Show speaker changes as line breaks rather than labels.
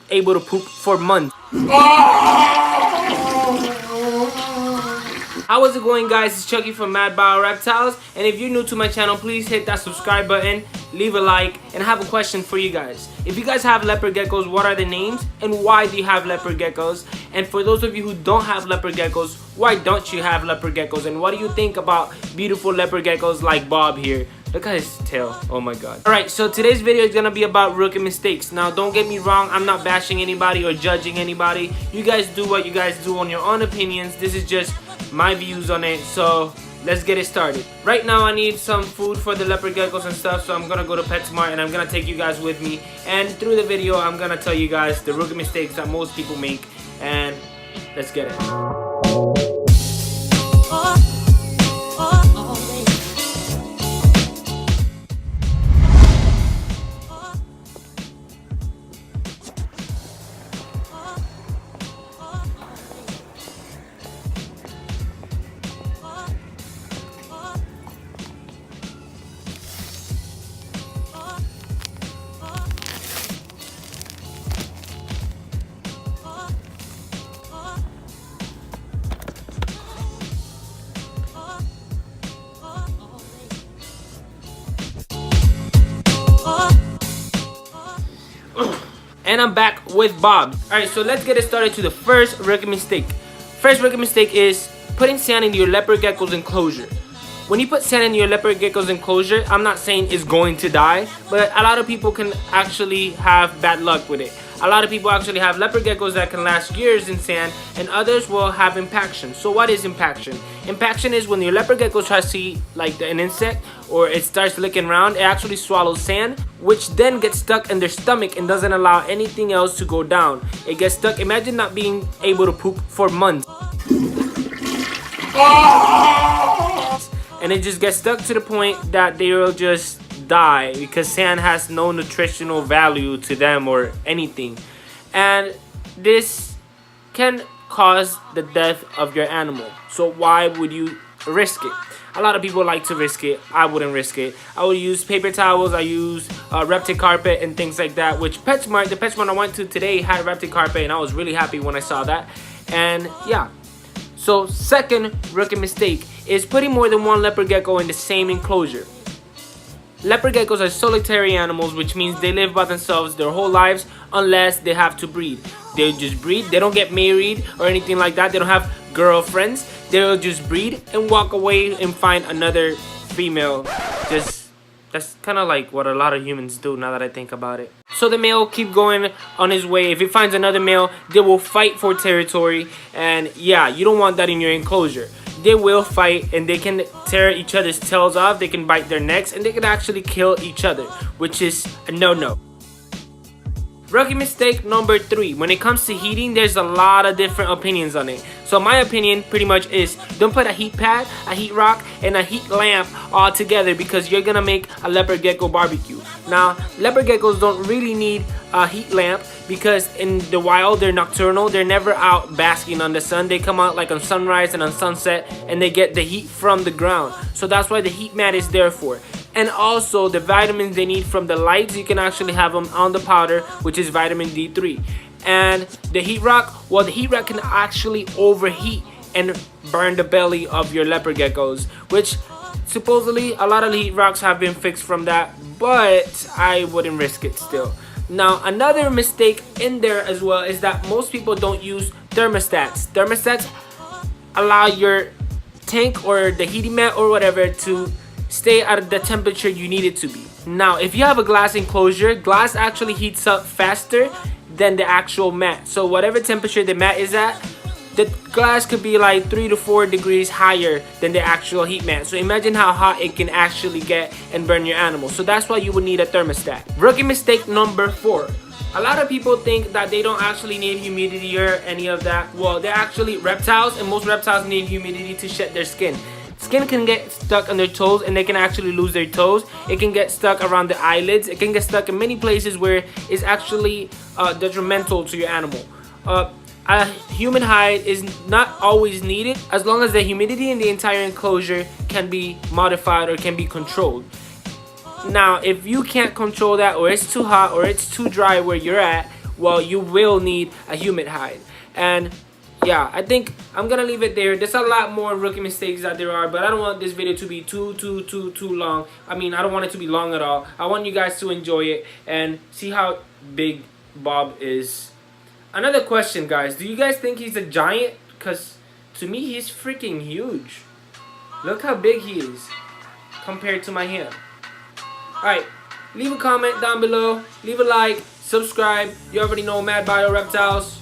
able to poop for months. How is it going, guys? It's Chucky from Mad Bio Reptiles, and if you're new to my channel, please hit that subscribe button, leave a like, and I have a question for you guys. If you guys have leopard geckos, what are the names and why do you have leopard geckos? And for those of you who don't have leopard geckos, why don't you have leopard geckos? And what do you think about beautiful leopard geckos like Bob here? Look at his tail. Oh my god. Alright, so today's video is gonna be about rookie mistakes. Now, don't get me wrong, I'm not bashing anybody or judging anybody. You guys do what you guys do on your own opinions. This is just my views on it, so let's get it started. Right now I need some food for the leopard geckos and stuff, so I'm gonna go to PetSmart and I'm gonna take you guys with me, and through the video I'm gonna tell you guys the rookie mistakes that most people make, and let's get it. And I'm back with Bob. Alright, so let's get it started to the first rookie mistake. First rookie mistake is putting sand in your leopard gecko's enclosure. When you put sand in your leopard gecko's enclosure, I'm not saying it's going to die, but a lot of people can actually have bad luck with it. A lot of people actually have leopard geckos that can last years in sand, and others will have impaction. So what is impaction? Impaction is when your leopard gecko tries to eat like an insect, or it starts licking around, it actually swallows sand, which then gets stuck in their stomach and doesn't allow anything else to go down. It gets stuck. Imagine not being able to poop for months. And it just gets stuck to the point that they will just die because sand has no nutritional value to them or anything. And this can cause the death of your animal. So why would you risk it? A lot of people like to risk it. I wouldn't risk it. I would use paper towels. I use Reptic carpet and things like that, which PetSmart, the PetSmart I went to today had Reptic carpet, and I was really happy when I saw that. And yeah. So second rookie mistake is putting more than one leopard gecko in the same enclosure. Leopard geckos are solitary animals, which means they live by themselves their whole lives unless they have to breed. They just breed. They don't get married or anything like that. They don't have girlfriends. They'll just breed and walk away and find another female. That's kind of like what a lot of humans do now that I think about it. So the male keep going on his way. If he finds another male, they will fight for territory. And yeah, you don't want that in your enclosure. They will fight and they can tear each other's tails off. They can bite their necks and they can actually kill each other, which is a no-no. Rookie mistake number 3. When it comes to heating, there's a lot of different opinions on it. So my opinion pretty much is don't put a heat pad, a heat rock, and a heat lamp all together because you're gonna make a leopard gecko barbecue. Now, leopard geckos don't really need a heat lamp because in the wild they're nocturnal. They're never out basking on the sun. They come out like on sunrise and on sunset, and they get the heat from the ground. So that's why the heat mat is there for. And also the vitamins they need from the lights, you can actually have them on the powder, which is vitamin D3. And the heat rock, well, the heat rock can actually overheat and burn the belly of your leopard geckos, which supposedly a lot of heat rocks have been fixed from that, but I wouldn't risk it still. Now, another mistake in there as well is that most people don't use thermostats. Thermostats allow your tank or the heating mat or whatever to stay at the temperature you need it to be. Now, if you have a glass enclosure, glass actually heats up faster than the actual mat. So whatever temperature the mat is at, the glass could be like 3 to 4 degrees higher than the actual heat mat. So imagine how hot it can actually get and burn your animal. So that's why you would need a thermostat. Rookie mistake number 4. A lot of people think that they don't actually need humidity or any of that. Well, they're actually reptiles, and most reptiles need humidity to shed their skin. Skin can get stuck on their toes and they can actually lose their toes. It can get stuck around the eyelids. It can get stuck in many places where it's actually detrimental to your animal. A humid hide is not always needed as long as the humidity in the entire enclosure can be modified or can be controlled. Now, if you can't control that, or it's too hot or it's too dry where you're at, well, you will need a humid hide. And yeah, I think I'm gonna leave it there. There's a lot more rookie mistakes that there are, but I don't want this video to be too long. I mean, I don't want it to be long at all. I want you guys to enjoy it and see how big Bob is. Another question, guys. Do you guys think he's a giant? Because to me, he's freaking huge. Look how big he is compared to my hand. Alright, leave a comment down below. Leave a like. Subscribe. You already know Mad Bio Reptiles.